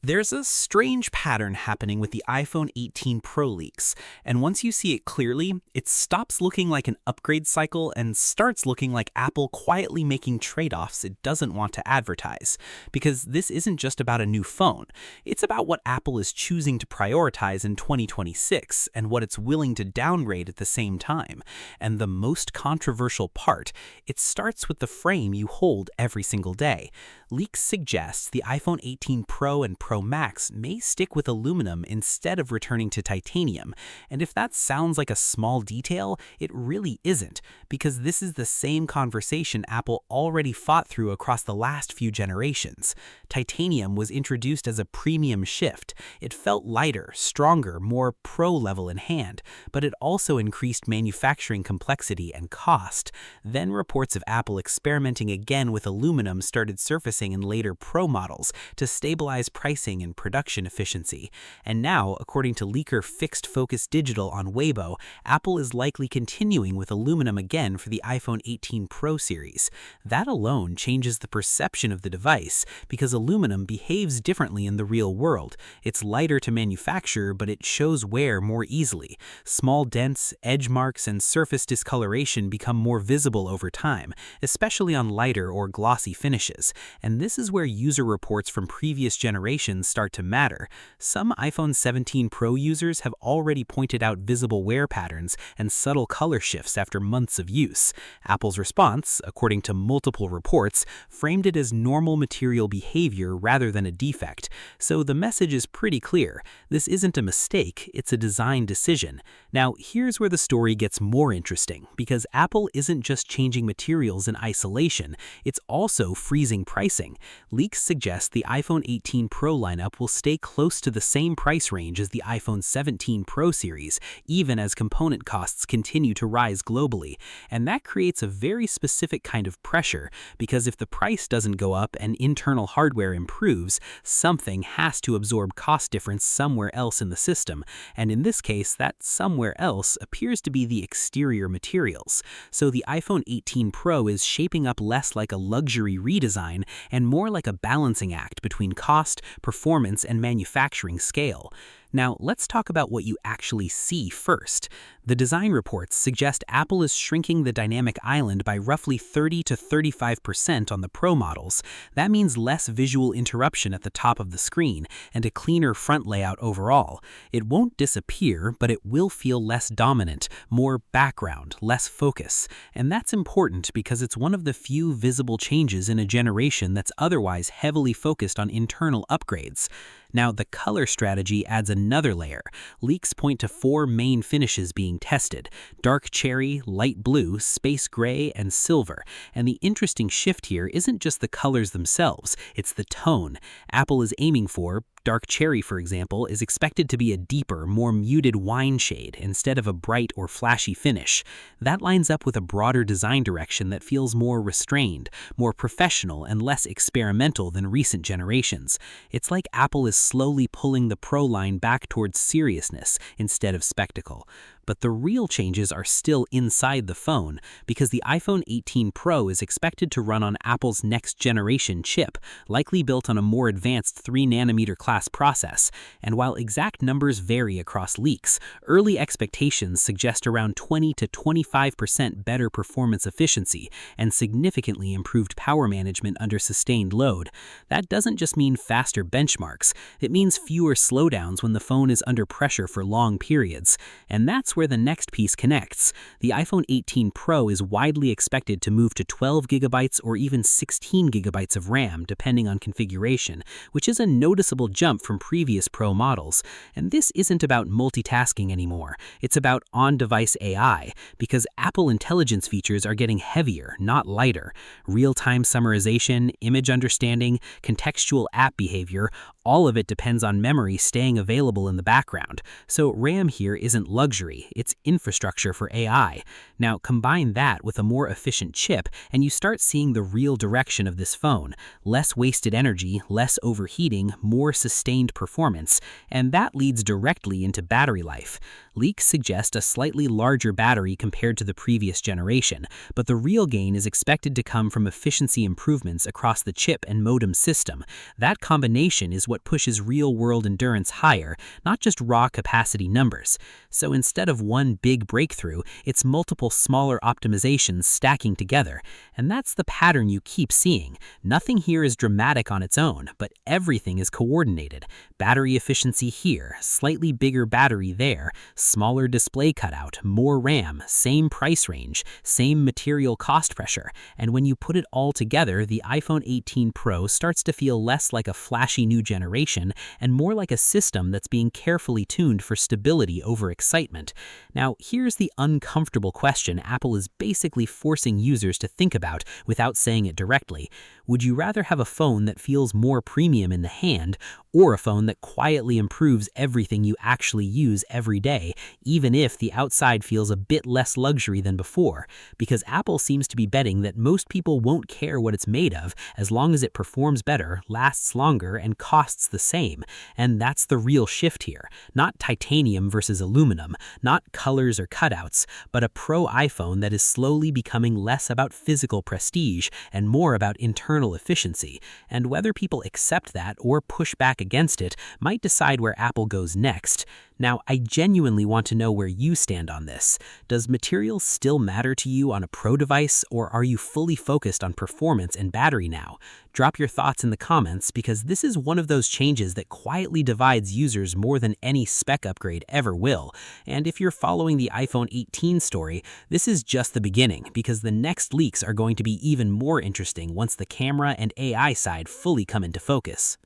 There's a strange pattern happening with the iPhone 18 Pro leaks, and once you see it clearly, it stops looking like an upgrade cycle and starts looking like Apple quietly making trade-offs it doesn't want to advertise. Because this isn't just about a new phone, it's about what Apple is choosing to prioritize in 2026 and what it's willing to downgrade at the same time. And the most controversial part, it starts with the frame you hold every single day. Leaks suggest the iPhone 18 Pro and Pro Max may stick with aluminum instead of returning to titanium. And if that sounds like a small detail, it really isn't, because this is the same conversation Apple already fought through across the last few generations. Titanium was introduced as a premium shift. It felt lighter, stronger, more pro-level in hand, but it also increased manufacturing complexity and cost. Then reports of Apple experimenting again with aluminum started surfacing in later Pro models to stabilize pricing and production efficiency. And now, according to leaker Fixed Focus Digital on Weibo, Apple is likely continuing with aluminum again for the iPhone 18 Pro series. That alone changes the perception of the device, because aluminum behaves differently in the real world. It's lighter to manufacture, but it shows wear more easily. Small dents, edge marks, and surface discoloration become more visible over time, especially on lighter or glossy finishes. And this is where user reports from previous generations start to matter. Some iPhone 17 Pro users have already pointed out visible wear patterns and subtle color shifts after months of use. Apple's response, according to multiple reports, framed it as normal material behavior rather than a defect. So the message is pretty clear. This isn't a mistake, it's a design decision. Now, here's where the story gets more interesting, because Apple isn't just changing materials in isolation, it's also freezing pricing. Leaks suggest the iPhone 18 Pro lineup will stay close to the same price range as the iPhone 17 Pro series, even as component costs continue to rise globally. And that creates a very specific kind of pressure, because if the price doesn't go up and internal hardware improves, something has to absorb cost difference somewhere else in the system. And in this case, that somewhere else appears to be the exterior materials. So the iPhone 18 Pro is shaping up less like a luxury redesign and more like a balancing act between cost, performance, and manufacturing scale. Now, let's talk about what you actually see first. The design reports suggest Apple is shrinking the dynamic island by roughly 30 to 35% on the Pro models. That means less visual interruption at the top of the screen and a cleaner front layout overall. It won't disappear, but it will feel less dominant, more background, less focus. And that's important because it's one of the few visible changes in a generation that's otherwise heavily focused on internal upgrades. Now, the color strategy adds another layer. Leaks point to 4 main finishes being tested: dark cherry, light blue, space gray, and silver. And the interesting shift here isn't just the colors themselves, it's the tone. Apple is aiming for dark cherry, for example, is expected to be a deeper, more muted wine shade instead of a bright or flashy finish. That lines up with a broader design direction that feels more restrained, more professional, and less experimental than recent generations. It's like Apple is slowly pulling the Pro line back towards seriousness instead of spectacle. But the real changes are still inside the phone, because the iPhone 18 Pro is expected to run on Apple's next generation chip, likely built on a more advanced 3nm class process. And while exact numbers vary across leaks, early expectations suggest around 20 to 25% better performance efficiency and significantly improved power management under sustained load. That doesn't just mean faster benchmarks, it means fewer slowdowns when the phone is under pressure for long periods. And that's where the next piece connects. The iPhone 18 Pro is widely expected to move to 12GB or even 16GB of RAM, depending on configuration, which is a noticeable jump from previous Pro models. And this isn't about multitasking anymore. It's about on-device AI, because Apple Intelligence features are getting heavier, not lighter. Real-time summarization, image understanding, contextual app behavior, all of it depends on memory staying available in the background. So RAM here isn't luxury, it's infrastructure for AI. Now combine that with a more efficient chip and you start seeing the real direction of this phone. Less wasted energy, less overheating, more sustained performance, and that leads directly into battery life. Leaks suggest a slightly larger battery compared to the previous generation, but the real gain is expected to come from efficiency improvements across the chip and modem system. That combination is what what pushes real-world endurance higher, not just raw capacity numbers. So instead of one big breakthrough, it's multiple smaller optimizations stacking together. And that's the pattern you keep seeing. Nothing here is dramatic on its own, but everything is coordinated. Battery efficiency here, slightly bigger battery there, smaller display cutout, more RAM, same price range, same material cost pressure. And when you put it all together, the iPhone 18 Pro starts to feel less like a flashy new generation and more like a system that's being carefully tuned for stability over excitement. Now, here's the uncomfortable question Apple is basically forcing users to think about without saying it directly. Would you rather have a phone that feels more premium in the hand, or a phone that quietly improves everything you actually use every day, even if the outside feels a bit less luxury than before? Because Apple seems to be betting that most people won't care what it's made of as long as it performs better, lasts longer, and costs the same. And that's the real shift here. Not titanium versus aluminum, not colors or cutouts, but a Pro iPhone that is slowly becoming less about physical prestige and more about internal efficiency. And whether people accept that or push back against it might decide where Apple goes next. Now, I genuinely want to know where you stand on this. Does materials still matter to you on a Pro device, or are you fully focused on performance and battery now? Drop your thoughts in the comments, because this is one of those changes that quietly divides users more than any spec upgrade ever will. And if you're following the iPhone 18 story, this is just the beginning, because the next leaks are going to be even more interesting once the camera and AI side fully come into focus.